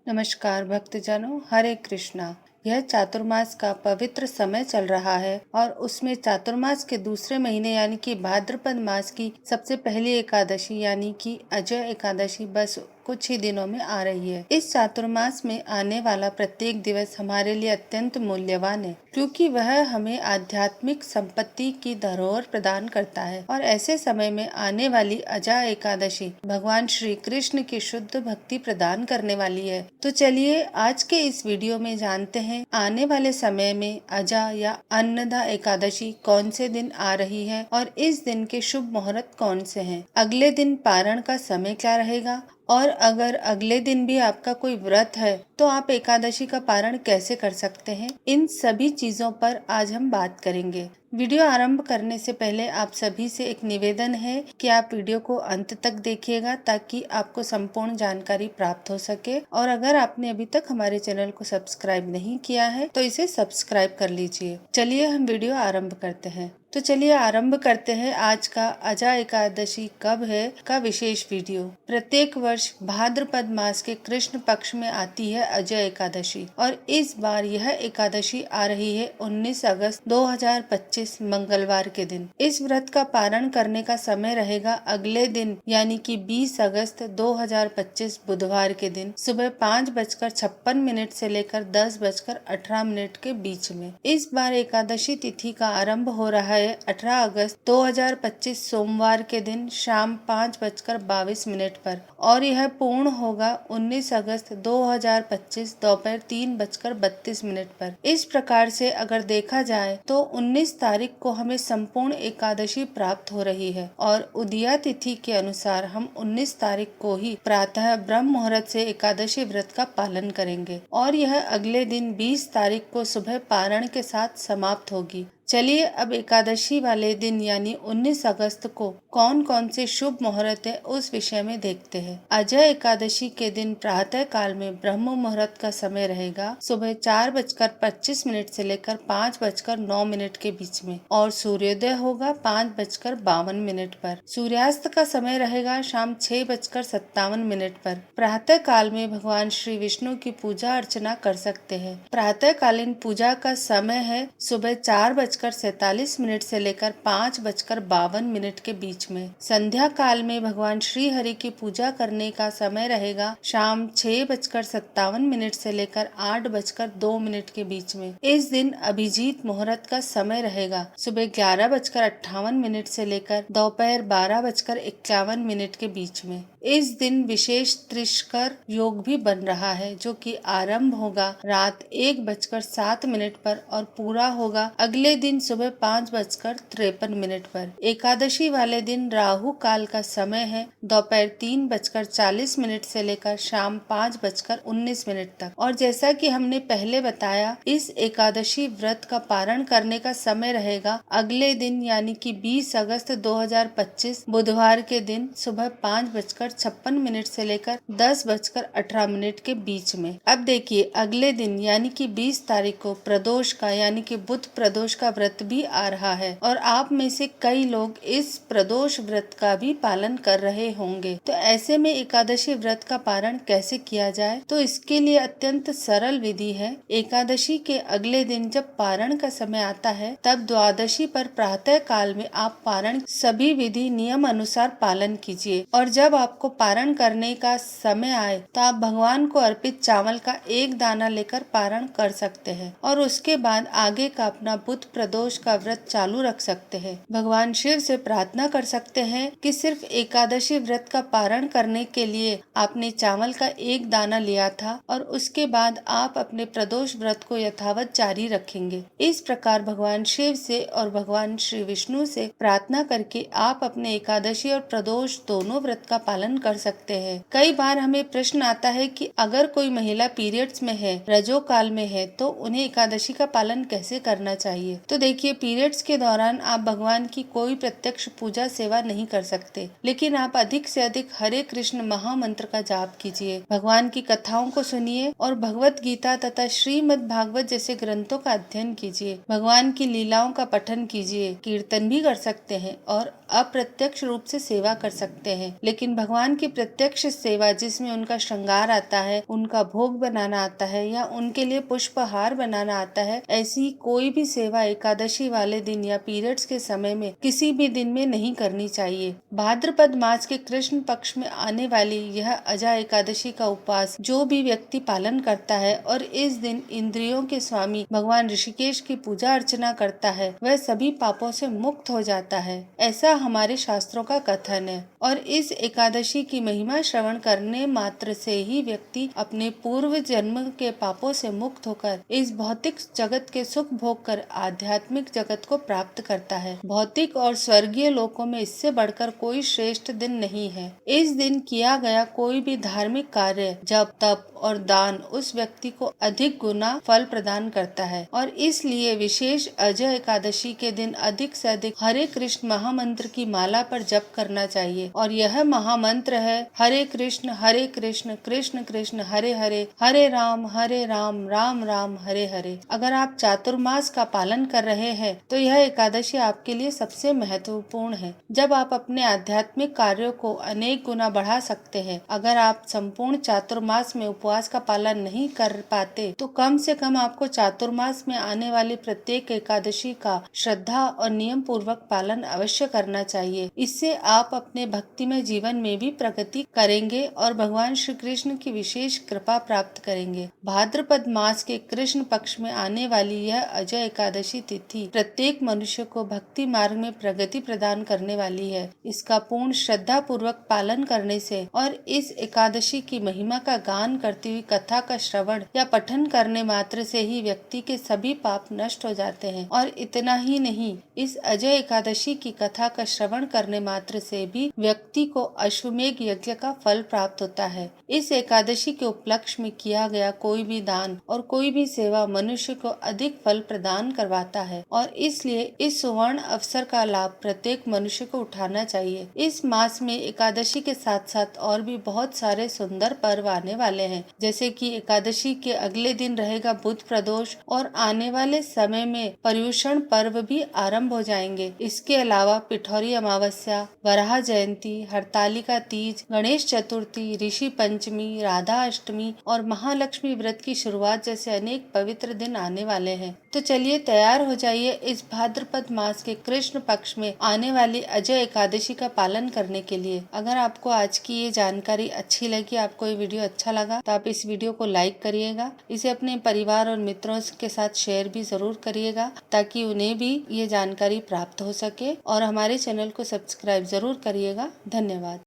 नमस्कार भक्तजनों, हरे कृष्णा। यह चातुर्मास का पवित्र समय चल रहा है और उसमें चातुर्मास के दूसरे महीने यानी कि भाद्रपद मास की सबसे पहली एकादशी यानी कि अजय एकादशी बस कुछ ही दिनों में आ रही है। इस चातुर्मास में आने वाला प्रत्येक दिवस हमारे लिए अत्यंत मूल्यवान है, क्योंकि वह हमें आध्यात्मिक संपत्ति की धरोहर प्रदान करता है। और ऐसे समय में आने वाली अजय एकादशी भगवान श्री कृष्ण की शुद्ध भक्ति प्रदान करने वाली है। तो चलिए आज के इस वीडियो में जानते हैं आने वाले समय में अजा या अन्नदा एकादशी कौन से दिन आ रही है और इस दिन के शुभ मुहूर्त कौन से हैं। अगले दिन पारण का समय क्या रहेगा और अगर अगले दिन भी आपका कोई व्रत है तो आप एकादशी का पारण कैसे कर सकते हैं। इन सभी चीजों पर आज हम बात करेंगे। वीडियो आरंभ करने से पहले आप सभी से एक निवेदन है कि आप वीडियो को अंत तक देखिएगा ताकि आपको संपूर्ण जानकारी प्राप्त हो सके। और अगर आपने अभी तक हमारे चैनल को सब्सक्राइब नहीं किया है तो इसे सब्सक्राइब कर लीजिए। चलिए हम वीडियो आरंभ करते हैं। तो चलिए आरंभ करते हैं आज का अजा एकादशी कब है का विशेष वीडियो। प्रत्येक वर्ष भाद्रपद मास के कृष्ण पक्ष में आती है अजय एकादशी और इस बार यह एकादशी आ रही है 19 अगस्त 2025 मंगलवार के दिन। इस व्रत का पारण करने का समय रहेगा अगले दिन यानी कि 20 अगस्त 2025 बुधवार के दिन सुबह 5:56 से लेकर 10:18 के बीच में। इस बार एकादशी तिथि का आरंभ हो रहा है 18 अगस्त 2025 सोमवार के दिन शाम 5:22 पर और यह पूर्ण होगा 19 अगस्त 2025 दोपहर 3:32 पर। इस प्रकार से अगर देखा जाए तो 19 तारीख को हमें संपूर्ण एकादशी प्राप्त हो रही है और उदया तिथि के अनुसार हम 19 तारीख को ही प्रातः ब्रह्म मुहूर्त से एकादशी व्रत का पालन करेंगे और यह अगले दिन 20 तारीख को सुबह पारण के साथ समाप्त होगी। चलिए अब एकादशी वाले दिन यानी 19 अगस्त को कौन कौन से शुभ मुहूर्त है उस विषय में देखते हैं। अजय एकादशी के दिन प्रातः काल में ब्रह्म मुहूर्त का समय रहेगा सुबह 4:25 से लेकर 5:09 के बीच में और सूर्योदय होगा 5:52 पर। सूर्यास्त का समय रहेगा शाम 6:57 पर। प्रातः काल में भगवान श्री विष्णु की पूजा अर्चना कर सकते हैं। प्रातः कालीन पूजा का समय है सुबह 4:47 से लेकर 5:52 के बीच में। संध्या काल में भगवान श्री हरि की पूजा करने का समय रहेगा शाम 6:57 से लेकर 8:02 के बीच में। इस दिन अभिजीत मुहूर्त का समय रहेगा सुबह 11:58 से लेकर दोपहर 12:51 के बीच में। इस दिन विशेष त्रिशकर योग भी बन रहा है जो कि आरंभ होगा रात 1:07 पर और पूरा होगा अगले दिन सुबह 5:53 पर। एकादशी वाले दिन राहु काल का समय है दोपहर 3:40 से लेकर शाम 5:19 तक। और जैसा कि हमने पहले बताया इस एकादशी व्रत का पारण करने का समय रहेगा अगले दिन यानी कि 20 अगस्त 2025 बुधवार के दिन सुबह 5:56 से लेकर 10:18 के बीच में। अब देखिए अगले दिन यानी कि 20 तारीख को प्रदोष का यानी कि बुध प्रदोष का व्रत भी आ रहा है और आप में से कई लोग इस प्रदोष व्रत का भी पालन कर रहे होंगे। तो ऐसे में एकादशी व्रत का पारण कैसे किया जाए, तो इसके लिए अत्यंत सरल विधि है। एकादशी के अगले दिन जब पारण का समय आता है तब द्वादशी पर प्रातः काल में आप पारण सभी विधि नियम अनुसार पालन कीजिए और जब आपको पारण करने का समय आए तो आप भगवान को अर्पित चावल का एक दाना लेकर पारण कर सकते हैं और उसके बाद आगे का अपना बुध प्रदोष का व्रत चालू रख सकते हैं। भगवान शिव से प्रार्थना कर सकते हैं कि सिर्फ एकादशी व्रत का पारण करने के लिए आपने चावल का एक दाना लिया था और उसके बाद आप अपने प्रदोष व्रत को यथावत जारी रखेंगे। इस प्रकार भगवान शिव से और भगवान श्री विष्णु से प्रार्थना करके आप अपने एकादशी और प्रदोष दोनों व्रत का पालन कर सकते हैं। कई बार हमें प्रश्न आता है कि अगर कोई महिला पीरियड्स में है, रजो काल में है, तो उन्हें एकादशी का पालन कैसे करना चाहिए। तो देखिए पीरियड्स के दौरान आप भगवान की कोई प्रत्यक्ष पूजा सेवा नहीं कर सकते, लेकिन आप अधिक से अधिक हरे कृष्ण महामंत्र का जाप कीजिए, भगवान की कथाओं को सुनिए और भगवत गीता तथा श्रीमद् भागवत जैसे ग्रंथों का अध्ययन कीजिए। भगवान की लीलाओं का पठन कीजिए, कीर्तन भी कर सकते हैं और अप्रत्यक्ष रूप से सेवा कर सकते हैं, लेकिन भगवान की प्रत्यक्ष सेवा जिसमें उनका श्रृंगार आता है, उनका भोग बनाना आता है या उनके लिए पुष्पहार बनाना आता है, ऐसी कोई भी सेवा एकादशी वाले दिन या पीरियड्स के समय में किसी भी दिन में नहीं करनी चाहिए। भाद्रपद मास के कृष्ण पक्ष में आने वाली यह अजा एकादशी का उपवास जो भी व्यक्ति पालन करता है और इस दिन इंद्रियों के स्वामी भगवान ऋषिकेश की पूजा अर्चना करता है, वह सभी पापों से मुक्त हो जाता है, ऐसा हमारे शास्त्रों का कथन है। और इस एकादशी की महिमा श्रवण करने मात्र से ही व्यक्ति अपने पूर्व जन्म के पापों से मुक्त होकर इस भौतिक जगत के सुख भोग कर आध्यात्मिक जगत को प्राप्त करता है। भौतिक और स्वर्गीय लोकों में इससे बढ़कर कोई श्रेष्ठ दिन नहीं है। इस दिन किया गया कोई भी धार्मिक कार्य, जप, तप और दान उस व्यक्ति को अधिक गुना फल प्रदान करता है और इसलिए विशेष अजय एकादशी के दिन अधिक से अधिक हरे कृष्ण महामंत्र की माला पर जप करना चाहिए। और यह महामंत्र है हरे कृष्ण कृष्ण कृष्ण हरे हरे, हरे राम राम राम हरे हरे। अगर आप चातुर्मास का पालन कर रहे हैं तो यह एकादशी आपके लिए सबसे महत्वपूर्ण है, जब आप अपने आध्यात्मिक कार्यों को अनेक गुना बढ़ा सकते हैं। अगर आप संपूर्ण चातुर्मास में उपवास का पालन नहीं कर पाते तो कम से कम आपको चातुर्मास में आने वाली प्रत्येक एकादशी का श्रद्धा और नियम पूर्वक पालन अवश्य करना चाहिए। इससे आप अपने भक्तिमय जीवन में भी प्रगति करेंगे और भगवान श्री कृष्ण की विशेष कृपा प्राप्त करेंगे। भाद्रपद मास के कृष्ण पक्ष में आने वाली यह अजय एकादशी तिथि प्रत्येक मनुष्य को भक्ति मार्ग में प्रगति प्रदान करने वाली है। इसका पूर्ण श्रद्धा पूर्वक पालन करने से और इस एकादशी की महिमा का गान करती हुई कथा का श्रवण या पठन करने मात्र से ही व्यक्ति के सभी पाप नष्ट हो जाते हैं। और इतना ही नहीं, इस अजय एकादशी की कथा का श्रवण करने मात्र से भी व्यक्ति को अश्वमेघ यज्ञ का फल प्राप्त होता है। इस एकादशी के उपलक्ष्य में किया गया कोई भी दान और कोई भी सेवा मनुष्य को अधिक फल प्रदान करवाता है और इसलिए इस सुवर्ण अवसर का लाभ प्रत्येक मनुष्य को उठाना चाहिए। इस मास में एकादशी के साथ साथ और भी बहुत सारे सुंदर पर्व आने वाले हैं, जैसे कि एकादशी के अगले दिन रहेगा बुध प्रदोष और आने वाले समय में पर्युषण पर्व भी आरंभ हो जाएंगे। इसके अलावा पिठौरी अमावस्या, वराह जयंती, हरतालिका तीज, गणेश चतुर्थी, ऋषि पंचमी, राधा अष्टमी और महालक्ष्मी व्रत की शुरुआत जैसे अनेक पवित्र दिन आने वाले हैं। तो चलिए तैयार हो जाइए इस भाद्रपद मास के कृष्ण पक्ष में आने वाली अजय एकादशी का पालन करने के लिए। अगर आपको आज की ये जानकारी अच्छी लगी, आपको ये वीडियो अच्छा लगा तो आप इस वीडियो को लाइक करिएगा, इसे अपने परिवार और मित्रों के साथ शेयर भी जरूर करिएगा ताकि उन्हें भी ये जानकारी प्राप्त हो सके और हमारे चैनल को सब्सक्राइब जरूर करिएगा। धन्यवाद।